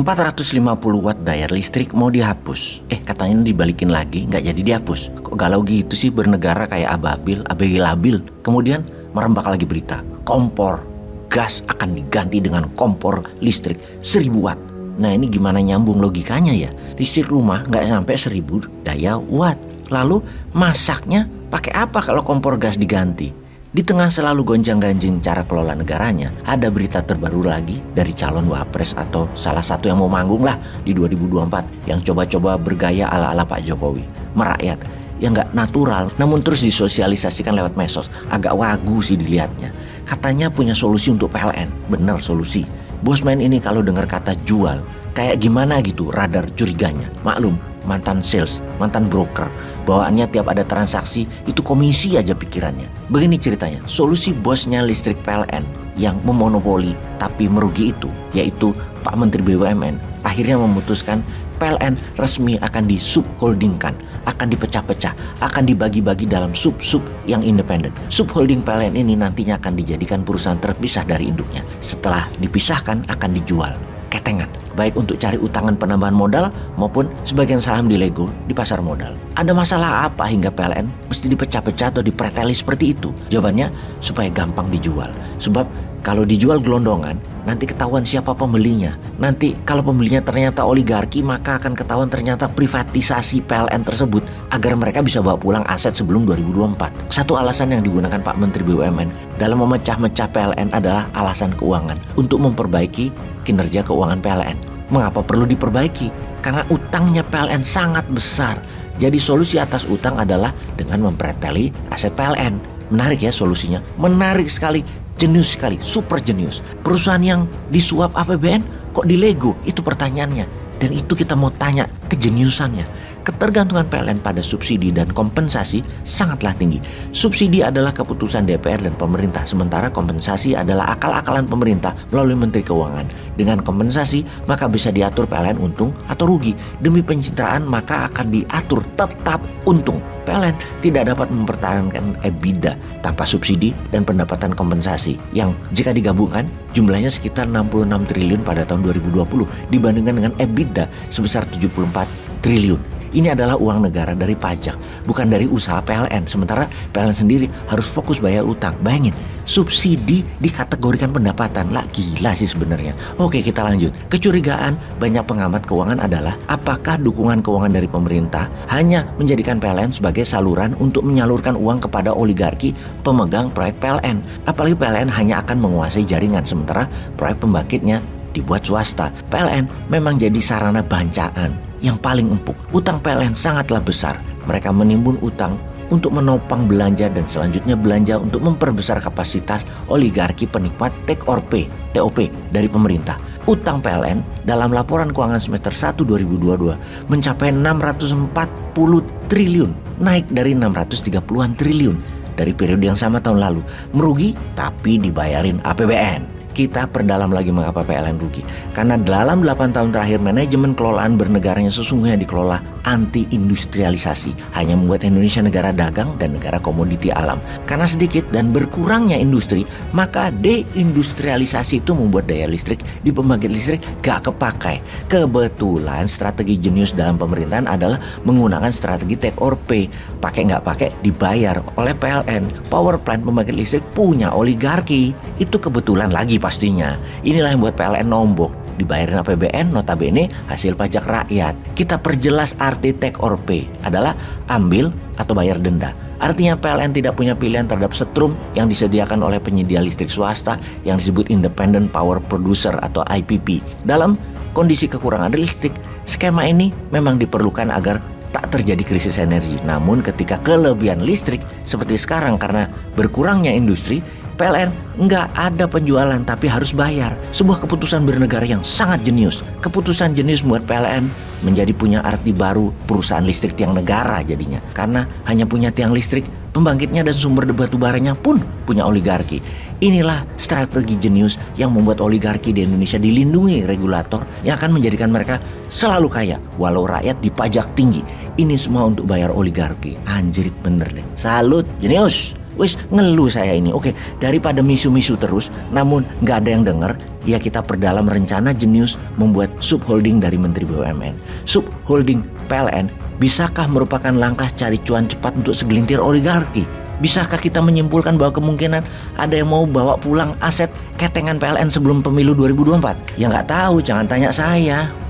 450 watt daya listrik mau dihapus. Katanya dibalikin lagi, nggak jadi dihapus. Kok galau gitu sih bernegara kayak ababil, abg labil. Kemudian merembak lagi berita, kompor gas akan diganti dengan kompor listrik 1000 watt. Nah ini gimana nyambung logikanya ya? Listrik rumah nggak sampai 1000 daya watt. Lalu masaknya pakai apa kalau kompor gas diganti? Di tengah selalu gonjang-ganjing cara kelola negaranya, ada berita terbaru lagi dari calon wapres atau salah satu yang mau manggung lah di 2024 yang coba-coba bergaya ala-ala Pak Jokowi. Merakyat, yang nggak natural namun terus disosialisasikan lewat medsos. Agak wagu sih dilihatnya. Katanya punya solusi untuk PLN. Bener solusi. Bosman ini kalau dengar kata jual, kayak gimana gitu radar curiganya. Maklum, mantan sales, mantan broker. Bawaannya tiap ada transaksi itu komisi aja pikirannya. Begini ceritanya, solusi bosnya listrik PLN yang memonopoli tapi merugi itu, yaitu Pak Menteri BUMN, akhirnya memutuskan PLN resmi akan disubholdingkan, akan dipecah-pecah, akan dibagi-bagi dalam sub-sub yang independen. Subholding PLN ini nantinya akan dijadikan perusahaan terpisah dari induknya. Setelah dipisahkan akan dijual ketengan, baik untuk cari utangan penambahan modal maupun sebagian saham di Lego di pasar modal. Ada masalah apa hingga PLN mesti dipecah-pecah atau dipreteli seperti itu? Jawabannya supaya gampang dijual. Sebab kalau dijual gelondongan, nanti ketahuan siapa pembelinya. Nanti kalau pembelinya ternyata oligarki, maka akan ketahuan ternyata privatisasi PLN tersebut agar mereka bisa bawa pulang aset sebelum 2024. Satu alasan yang digunakan Pak Menteri BUMN dalam memecah-mecah PLN adalah alasan keuangan untuk memperbaiki kinerja keuangan PLN. Mengapa perlu diperbaiki? Karena utangnya PLN sangat besar. Jadi solusi atas utang adalah dengan mempreteli aset PLN. Menarik ya solusinya, menarik sekali, jenius sekali, super jenius. Perusahaan yang disuap APBN kok di Lego? Itu pertanyaannya. Dan itu kita mau tanya kejeniusannya. Ketergantungan PLN pada subsidi dan kompensasi sangatlah tinggi. Subsidi adalah keputusan DPR dan pemerintah, sementara kompensasi adalah akal-akalan pemerintah melalui Menteri Keuangan. Dengan kompensasi, maka bisa diatur PLN untung atau rugi. Demi pencitraan, maka akan diatur tetap untung. PLN tidak dapat mempertahankan EBITDA tanpa subsidi dan pendapatan kompensasi yang jika digabungkan jumlahnya sekitar 66 triliun pada tahun 2020 dibandingkan dengan EBITDA sebesar 74 triliun. Ini adalah uang negara dari pajak, bukan dari usaha PLN. Sementara PLN sendiri harus fokus bayar utang. Bayangin, subsidi dikategorikan pendapatan. Lah gila sih sebenarnya. Oke, kita lanjut. Kecurigaan banyak pengamat keuangan adalah apakah dukungan keuangan dari pemerintah hanya menjadikan PLN sebagai saluran untuk menyalurkan uang kepada oligarki pemegang proyek PLN. Apalagi PLN hanya akan menguasai jaringan, sementara proyek pembangkitnya dibuat swasta. PLN memang jadi sarana bancaan yang paling empuk. Utang PLN sangatlah besar. Mereka menimbun utang untuk menopang belanja dan selanjutnya belanja untuk memperbesar kapasitas oligarki penikmat take or pay (TOP) dari pemerintah. Utang PLN dalam laporan keuangan semester 1 2022 mencapai 640 triliun, naik dari 630-an triliun dari periode yang sama tahun lalu. Merugi tapi dibayarin APBN. Kita perdalam lagi mengapa PLN rugi. Karena dalam 8 tahun terakhir manajemen kelolaan bernegaranya sesungguhnya dikelola anti-industrialisasi. Hanya membuat Indonesia negara dagang dan negara komoditi alam. Karena sedikit dan berkurangnya industri, maka deindustrialisasi itu membuat daya listrik di pembangkit listrik gak kepakai. Kebetulan strategi jenius dalam pemerintahan adalah menggunakan strategi take or pay. Pakai gak pakai dibayar oleh PLN. Power plant pembangkit listrik punya oligarki. Itu kebetulan lagi pastinya. Inilah yang buat PLN nombok. Dibayarin APBN notabene hasil pajak rakyat. Kita perjelas arti take or pay adalah ambil atau bayar denda. Artinya PLN tidak punya pilihan terhadap setrum yang disediakan oleh penyedia listrik swasta yang disebut Independent Power Producer atau IPP. Dalam kondisi kekurangan listrik, skema ini memang diperlukan agar tak terjadi krisis energi. Namun ketika kelebihan listrik seperti sekarang karena berkurangnya industri, PLN nggak ada penjualan tapi harus bayar. Sebuah keputusan bernegara yang sangat jenius. Keputusan jenius membuat PLN menjadi punya arti baru perusahaan listrik tiang negara jadinya. Karena hanya punya tiang listrik, pembangkitnya dan sumber batu baranya pun punya oligarki. Inilah strategi jenius yang membuat oligarki di Indonesia dilindungi regulator yang akan menjadikan mereka selalu kaya walau rakyat dipajak tinggi. Ini semua untuk bayar oligarki. Anjrit bener deh. Salut, jenius. Wis ngeluh saya ini. Oke, daripada misu-misu terus namun nggak ada yang denger, ya kita perdalam rencana jenius membuat subholding dari Menteri BUMN. Subholding PLN bisakah merupakan langkah cari cuan cepat untuk segelintir oligarki? Bisakah kita menyimpulkan bahwa kemungkinan ada yang mau bawa pulang aset ketengan PLN sebelum pemilu 2024? Ya nggak tahu, jangan tanya saya.